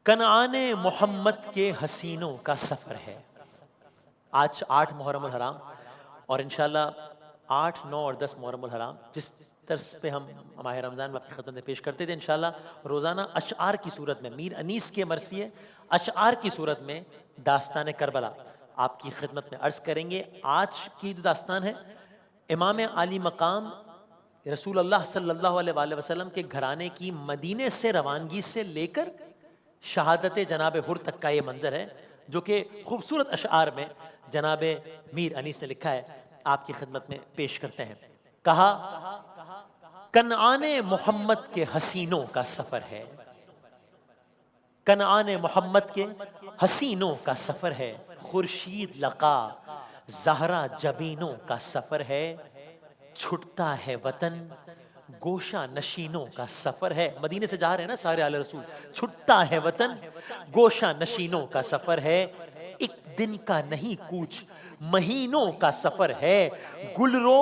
کنعان محمد کے حسینوں کا سفر ہے۔ آج 8 محرم الحرام اور انشاءاللہ 8، 9 اور 10 محرم الحرام جس طرز پہ ہم ماہ رمضان میں آپ کی خدمت میں پیش کرتے تھے، انشاءاللہ روزانہ اشعار کی صورت میں میر انیس کے مرثیے اشعار کی صورت میں داستان کربلا آپ کی خدمت میں عرض کریں گے۔ آج کی جو داستان ہے، امام عالی مقام رسول اللہ صلی اللہ علیہ وآلہ وسلم کے گھرانے کی مدینے سے روانگی سے لے کر شہادت جناب حر تک کا یہ منظر ہے، جو کہ خوبصورت اشعار میں جناب میر انیس نے لکھا ہے، آپ کی خدمت میں پیش کرتے ہیں۔ کہا کنعان محمد کے حسینوں کا سفر ہے، کنعان محمد کے حسینوں کا سفر ہے، خورشید لقا زہرا جبینوں کا سفر ہے، چھٹتا ہے وطن گوشہ نشینوں کا سفر ہے۔ مدینے سے جا رہے ہیں نا سارے آل رسول، چھٹتا ہے وطن گوشہ نشینوں کا سفر ہے، ایک دن کا نہیں کوچ مہینوں کا سفر ہے، گلرو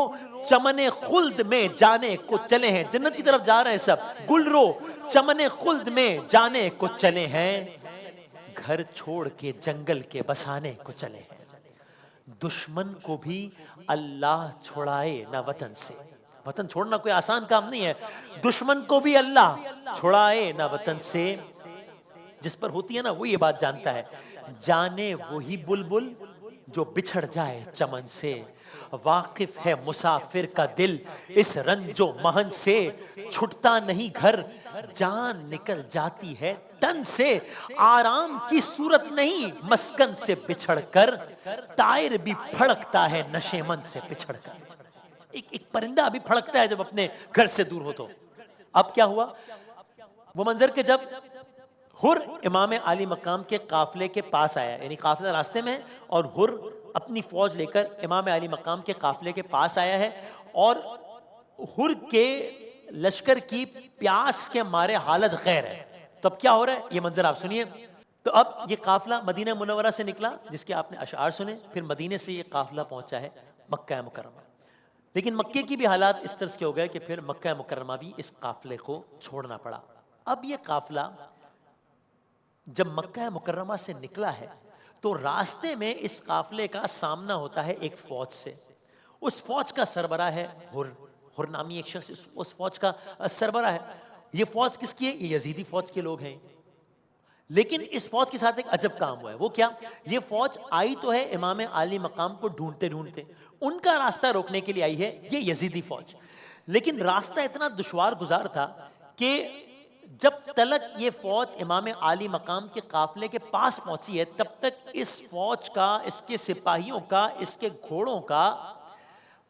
چمن خلد میں جانے کو چلے ہیں، جنت کی طرف جا رہے ہیں سب، گلرو چمن خلد میں جانے کو چلے ہیں، گھر چھوڑ کے جنگل کے بسانے کو چلے ہیں، دشمن کو بھی اللہ چھڑائے نہ وطن سے۔ وطن چھوڑنا کوئی آسان کام نہیں ہے، دشمن کو بھی اللہ چھڑائے نہ وطن سے۔ جس پر ہوتی ہے نا وہ یہ بات جانتا ہے، جانے وہی بلبل جو بچھڑ جائے چمن سے، واقف ہے مسافر کا دل اس رنج و محن سے، چھٹتا نہیں گھر جان نکل جاتی ہے تن سے، آرام کی صورت نہیں مسکن سے بچھڑ کر، طائر بھی پھڑکتا ہے نشیمن سے بچھڑ کر۔ ایک پرندہ بھی پھڑکتا ہے جب اپنے گھر سے دور ہو تو۔ اب کیا ہوا وہ منظر کہ جب حر امام عالی مقام کے قافلے کے پاس آیا، یعنی قافلہ راستے میں ہے اور حر اپنی فوج لے کر امام عالی مقام کے قافلے کے پاس آیا ہے، اور حر کے لشکر کی پیاس کے مارے حالت غیر ہے۔ تو اب کیا ہو رہا ہے یہ منظر آپ سنیے۔ تو اب یہ قافلہ مدینہ منورہ سے نکلا جس کے آپ نے اشعار سنے، پھر مدینے سے یہ قافلہ پہنچا ہے مکہ مکرمہ، لیکن مکے کی بھی حالات اس طرح کے ہو گئے کہ پھر مکہ مکرمہ بھی اس قافلے کو چھوڑنا پڑا۔ اب یہ قافلہ جب مکہ مکرمہ سے نکلا ہے تو راستے میں اس قافلے کا سامنا ہوتا ہے ایک فوج سے، اس فوج کا سربراہ ہے حر نامی ایک شخص اس فوج کا سربراہ ہے۔ یہ فوج کس کی ہے؟ یہ یزیدی فوج کے لوگ ہیں، لیکن اس فوج کے ساتھ ایک عجب کام ہوا ہے۔ وہ کیا؟ یہ فوج آئی تو ہے امام عالی مقام کو ڈھونڈتے ڈھونڈتے، ان کا راستہ روکنے کے لیے آئی ہے یہ یزیدی فوج، لیکن راستہ اتنا دشوار گزار تھا کہ جب تلک یہ فوج امام عالی مقام کے قافلے کے پاس پہنچی ہے، تب تک اس فوج کا، اس کے سپاہیوں کا، اس کے گھوڑوں کا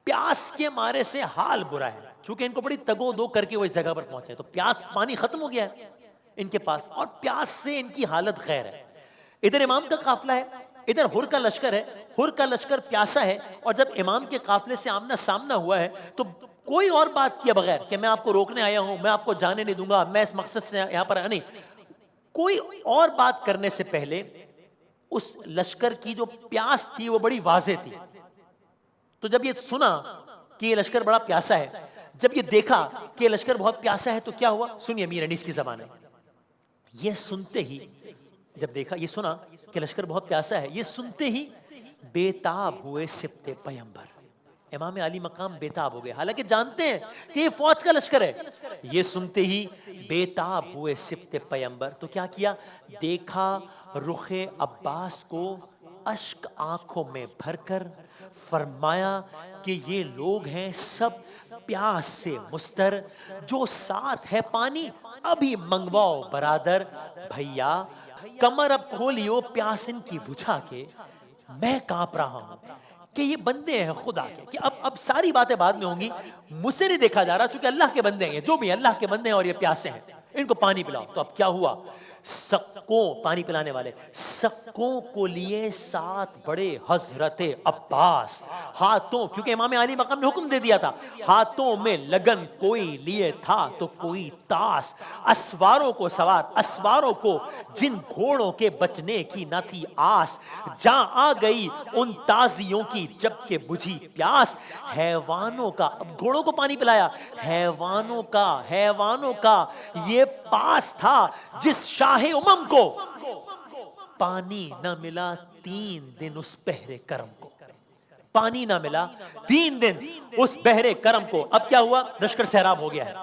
پیاس کے مارے سے حال برا ہے، چونکہ ان کو بڑی تگو دو کر کے وہ اس جگہ پر پہنچے، تو پیاس پانی ختم ہو گیا ہے ان کے پاس، اور پیاس سے ان کی حالت غیر ہے۔ ادھر امام کا قافلہ ہے، ادھر حر کا لشکر ہے، حر کا لشکر پیاسا ہے، اور جب امام کے قافلے سے آمنا سامنا ہوا ہے تو کوئی اور بات کیا بغیر کہ میں آپ کو روکنے آیا ہوں، میں آپ کو جانے نہیں دوں گا، میں اس مقصد سے یہاں پر نہیں، کوئی اور بات کرنے سے پہلے اس لشکر کی جو پیاس تھی وہ بڑی واضح تھی۔ تو جب یہ سنا کہ یہ لشکر بڑا پیاسا ہے، جب یہ دیکھا کہ یہ لشکر بہت پیاسا ہے، تو کیا ہوا سنیے میر انیس کی زبان ہے۔ یہ سنتے ہی، جب دیکھا یہ سنا کہ لشکر بہت پیاسا ہے، یہ سنتے ہی بے تاب ہوئے سبط پیمبر، امام علی مقام بے تاب ہو گئے، حالانکہ جانتے ہیں کہ یہ فوج کا لشکر ہے۔ یہ سنتے ہی بے تاب ہوئے سبط پیمبر، تو کیا کیا؟ دیکھا رخ عباس کو اشک آنکھوں میں بھر کر، فرمایا کہ یہ لوگ ہیں سب پیاس سے مستر، جو ساتھ ہے پانی ابھی منگواؤ برادر، بھیا کمر اب کھولیو پیاس ان کی بجھا کے، میں کانپ رہا ہوں کہ یہ بندے ہیں خدا کے، کہ اب ساری باتیں بعد میں ہوں گی، مجھ سے نہیں دیکھا جا رہا، چونکہ اللہ کے بندے ہیں، جو بھی اللہ کے بندے ہیں اور یہ پیاسے ہیں، ان کو پانی پلاؤ۔ تو اب کیا ہوا؟ سکوں، پانی پلانے والے سکوں کو لیے ساتھ بڑے حضرت عباس، ہاتھوں، کیونکہ امام علی مقام نے حکم دے دیا تھا، ہاتھوں میں لگن کوئی لیے تھا تو کوئی تاس، اسواروں کو سوار، اسواروں کو جن گھوڑوں کے بچنے کی نہ تھی آس، جہاں آ گئی ان تازیوں کی جب کہ بجھی پیاس، حیوانوں کا، اب گھوڑوں کو پانی پلایا، حیوانوں کا یہ پاس تھا جس شاہ شاہ امم کو پانی نہ ملا 3 دن اس بحر کرم کو، پانی نہ ملا 3 دن اس بحر کرم کو۔ اب کیا ہوا؟ لشکر سیراب ہو گیا ہے۔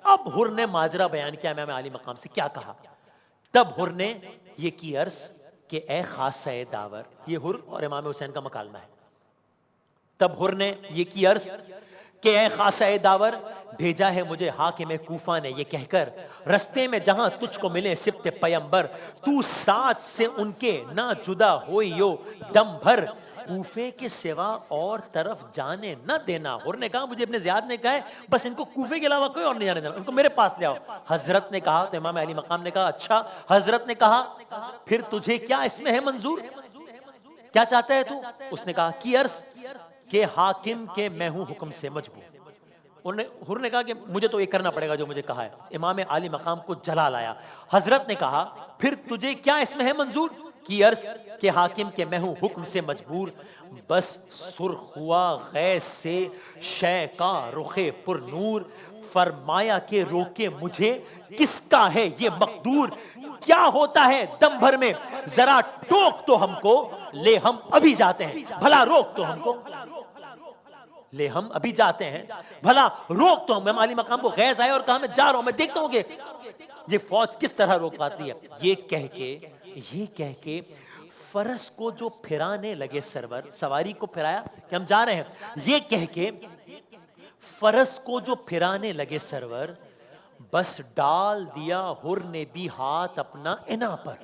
اب حر نے ماجرا بیان کیا امام علی مقام سے، کیا کہا؟ تب حر نے یہ کی عرض کہ اے خاصہ داور، یہ حر اور امام حسین کا مکالمہ ہے۔ تب حر نے یہ کی عرض کہ اے خاصہ داور، بھیجا ہے مجھے حاکم کوفہ نے یہ کہہ کر، رستے میں جہاں تجھ کو ملے سبت پیمبر، تو ساتھ سے ان کے نہ جدا ہوئیو دم بھر، کوفے کے سوا اور طرف جانے نہ دینا۔ حر نے کہا، مجھے ابن زیاد نے کہا ہے بس ان کو کوفے کے علاوہ کوئی اور نہیں جانے دینا، ان کو میرے پاس لے آؤ۔ حضرت نے کہا، تو امام علی مقام نے کہا اچھا۔ حضرت نے کہا پھر تجھے کیا اس میں ہے منظور، کیا چاہتا ہے تو؟ اس نے کہا کی عرض کہ حاکم کے میں ہوں حکم سے مجبور۔ حر نے کہا کہ مجھے تو یہ کرنا پڑے گا جو مجھے کہا ہے۔ امام علی مقام کو جلال آیا۔ حضرت نے کہا پھر تجھے کیا اس میں ہے منظور، کی عرض کہ حاکم کے میں ہوں حکم سے مجبور، بس سرخ ہوا غیظ سے شے کا رخ پر نور، فرمایا کہ روکے مجھے کس کا ہے یہ مقدور، کیا ہوتا ہے دم بھر میں ذرا ٹوک تو ہم کو، لے ہم ابھی جاتے ہیں بھلا روک تو ہم کو، لے ہم ابھی جاتے ہیں بھلا روک تو ہم۔ امام علی مقام کو غیظ آیا اور کہا میں جا رہا ہوں، میں دیکھتا ہوں کہ یہ فوج کس طرح روک پاتی ہے۔ یہ کہہ کے فرس کو جو پھرانے لگے سرور، سواری کو پھرایا کہ ہم جا رہے ہیں، یہ کہہ کے فرس کو جو پھرانے لگے سرور، بس ڈال دیا حر نے بھی ہاتھ اپنا انا پر۔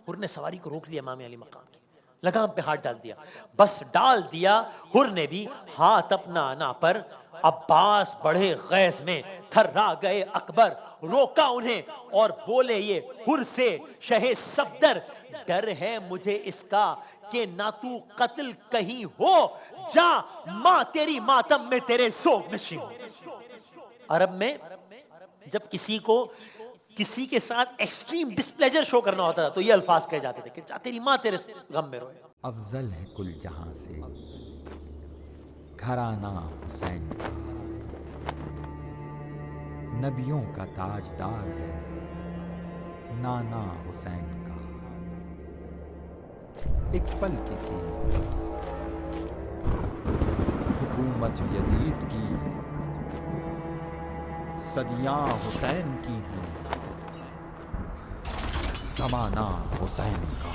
حر نے سواری کو روک لیا امام علی مقام کی، لگام پہ ہاتھ ڈال دیا، بس ڈال دیا حر نے بھی ہاتھ اپنا انا پر۔ عباس بڑھے غیظ میں تھرا گئے اکبر، روکا انہیں اور بولے یہ حر سے شہ صفدر، ڈر ہے مجھے اس کا کہ نہ تو قتل کہیں ہو، جا ماں تیری ماتم میں تیرے سوگ نشیں ہو۔ عرب میں جب کسی کے ساتھ ایکسٹریم ڈسپلیجر شو کرنا ہوتا تھا تو یہ الفاظ کہے جاتے تھے کہ جا تیری ماں تیرے غم میں روئے۔ افضل ہے کل جہاں سے گھرانہ حسین کا، نبیوں کا تاجدار ہے نانا حسین کا، ایک پل کی تھی بس حکومت یزید کی، صدیاں حسین کی ہیں زمانہ حسین کا۔